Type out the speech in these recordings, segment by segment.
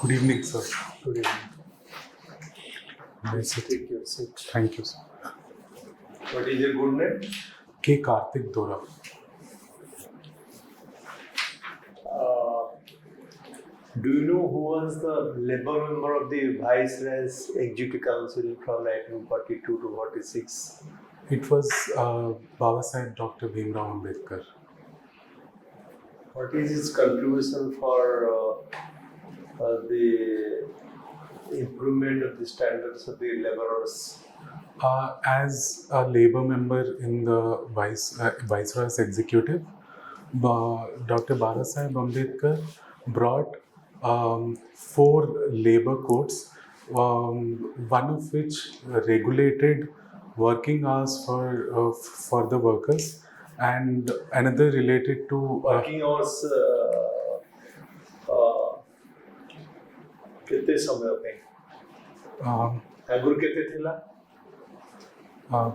Good evening, sir. Good evening. Please sit. Take your seat. Thank you, sir. What is your good name? K Kartik Dora. Do you know who was the labor member of the Viceroy's Executive Council from 1942 to 46? It was Babasaheb Dr. Bhimrao Ambedkar. What is his contribution for the improvement of the standards of the laborers? As a labor member in the Viceroy's executive, Dr. Babasaheb Ambedkar brought 4 labor codes, one of which regulated working hours for the workers, and another related to Working hours कितने समय पे आगुर कितने थिला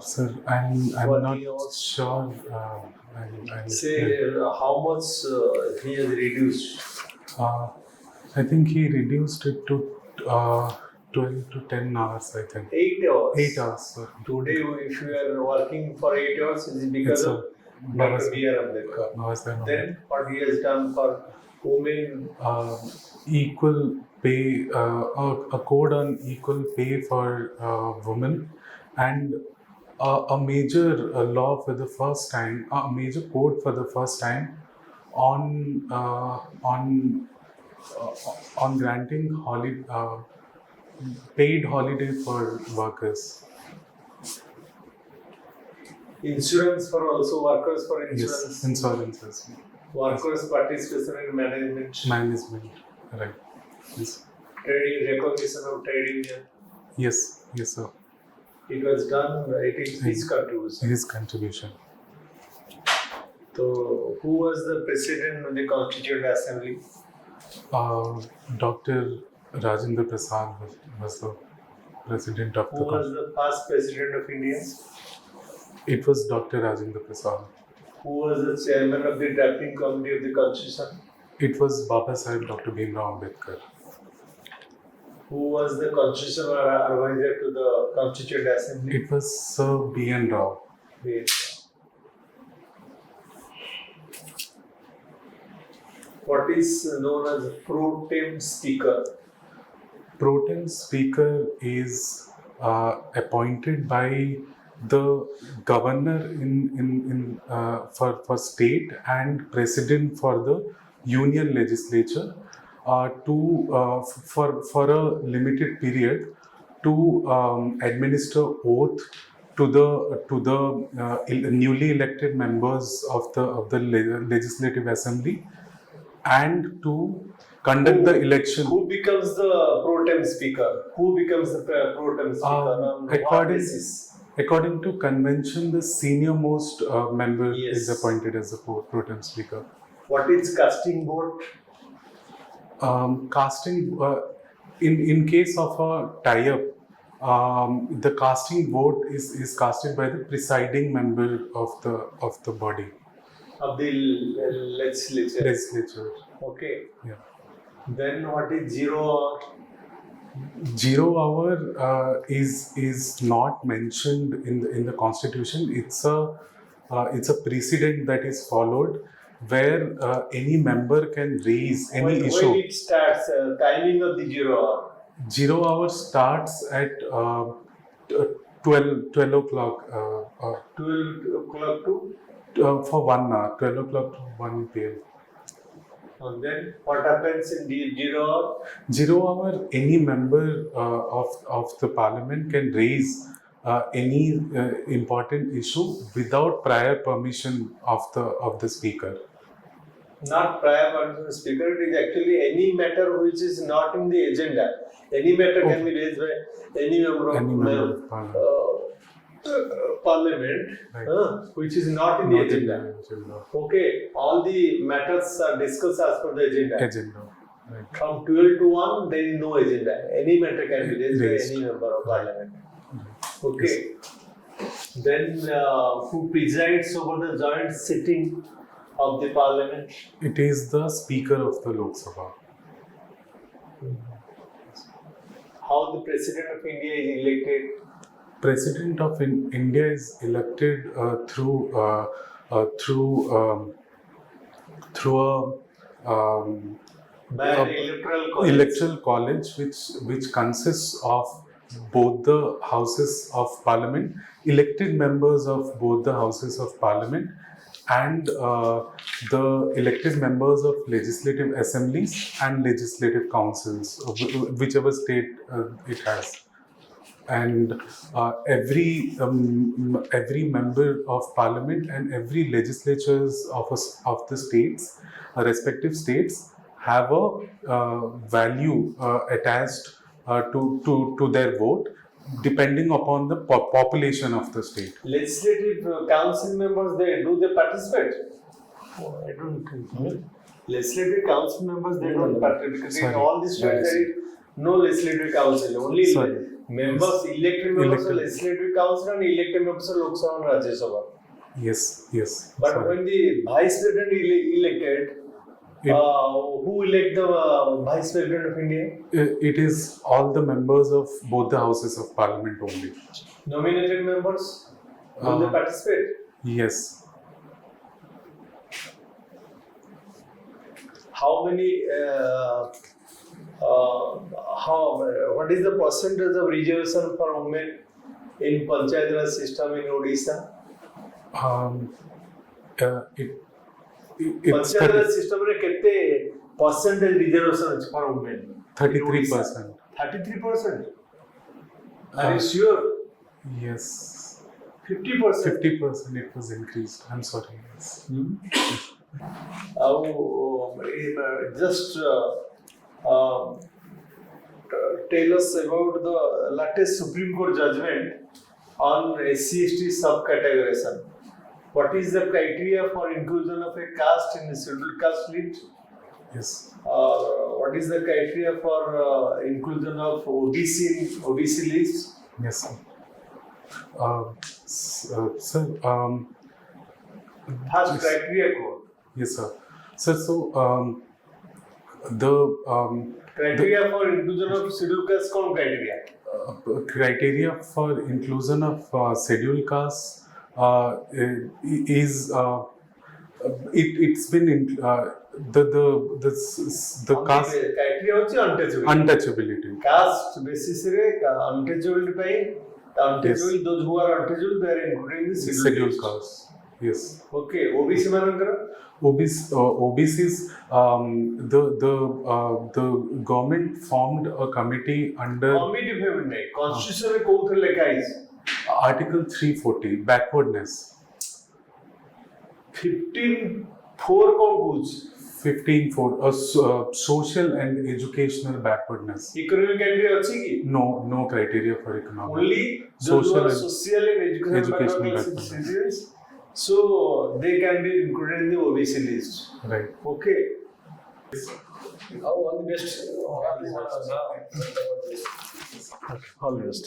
sir, I'm Working not hours. sure. say how much he has reduced? I think he reduced it to 12 to 10 hours, I think. 8 hours. 8 hours, sir. Today, if you are working for 8 hours, it is because It's of Dr. B.R. Ambedkar. Babasaheb Then, what he has done for women, equal pay, a code on equal pay for women, and a major law for the first time, a major code for the first time on granting paid holiday for workers. insurance for also workers for insurance, Yes, insurances, workers participation in management, right? Yes, trading, recognition of trade union. yes, sir. It was done, it is his contribution. His contribution. So, who was the president of the Constituent Assembly? Dr. Rajendra Prasad was the president of Who the was the first president of India? It was Dr. Rajendra Prasad. Who was the chairman of the drafting committee of the Constitution? It was Babasaheb Dr. Bhimrao Ambedkar. Who was the constitutional advisor to the Constituent Assembly? It was Sir B.N. Rao. Yes. What is known as pro tem speaker? Pro tem speaker is appointed by the governor for state and president for the union legislature for a limited period to administer oath to the newly elected members of the legislative assembly, and to conduct the election. Who becomes the pro tem speaker? Who becomes the pro tem speaker? On what basis? According to convention, the senior most member Yes. is appointed as the pro tem speaker. What is casting vote? Casting in case of a tie-up, the casting vote is casted by the presiding member of the body. Of the legislature. Okay. Yeah. Then what is 0 hour? 0 hour is not mentioned in the constitution. It's a precedent that is followed, where any member can raise any issue. When it starts, timing of the 0 hour? 0 hour starts at 12 o'clock. 12 o'clock to? For 1 hour, 12 o'clock to 1 p.m. And then what happens in the 0 hour? 0 hour, any member of the parliament can raise any important issue without prior permission of the speaker. Not prior permission of the speaker, it is actually any matter which is not in the agenda. Any matter can be raised by any member of parliament, Right. which is not in the agenda. Okay, all the matters are discussed as per the agenda. Right. From 12 to 1, there is no agenda. Any matter can be raised Raised. by any member of parliament. Okay. Then who presides over the joint sitting of the parliament? It is the Speaker of the Lok Sabha. How the President of India is elected? President of India is elected through a By an electoral college which consists of both the houses of parliament, elected members of both the houses of parliament, and the elected members of legislative assemblies and legislative councils, whichever state it has. And every member of parliament and every legislatures of the states, respective states, have a value attached to their vote, depending upon the population of the state. Legislative council members, they participate? I don't think so. Legislative council members, they don't participate, because in Sorry. all these states there is no legislative council, only Sorry. members, elected members of Elected. legislative council and elected members of Lok Sabha and Rajya Sabha. Yes. But Sorry. when the vice president elected, who elect the vice president of India? It is all the members of both the houses of parliament only. Nominated members, will they participate? Yes. How many? What is the percentage of reservation for women in Panchayat Raj system in Odisha? It's Panchayat Raj system रे कितने percentage reservation है for women? 33%. 33%. Are you sure? Yes. 50%. 50% it was increased. I'm sorry. Yes. Just tell us about the latest Supreme Court judgment on SC/ST subcategorization. What is the criteria for inclusion of a caste in the scheduled caste list? Yes. What is the criteria for inclusion of OBC in OBC list? Yes. Sir. First criteria code. Yes, sir. Sir, so the Criteria for inclusion of scheduled caste कौन criteria? criteria for inclusion of scheduled caste is it's been the caste criteria होची untouchability. untouchability. Caste basis रे untouchability ପାଇଁ untouchable, those who are untouchable, they are included in the Scheduled list. caste. Yes. Okay, OBC ମାନଙ୍କର OBCs, the government formed a committee under committee payment ନାହିଁ, constitution ରେ କୋଉଥିରେ ଲେଖା ହେଇଛି? Article 340, backwardness. 15(4) କଣ କହୁଛି? 15(4), social and educational backwardness. Economic criteria ଅଛି କି? No criteria for economic. Only those who are and social and educational backward. citizens, so they can be included in the OBC list. Right. Okay. All the best. All the best.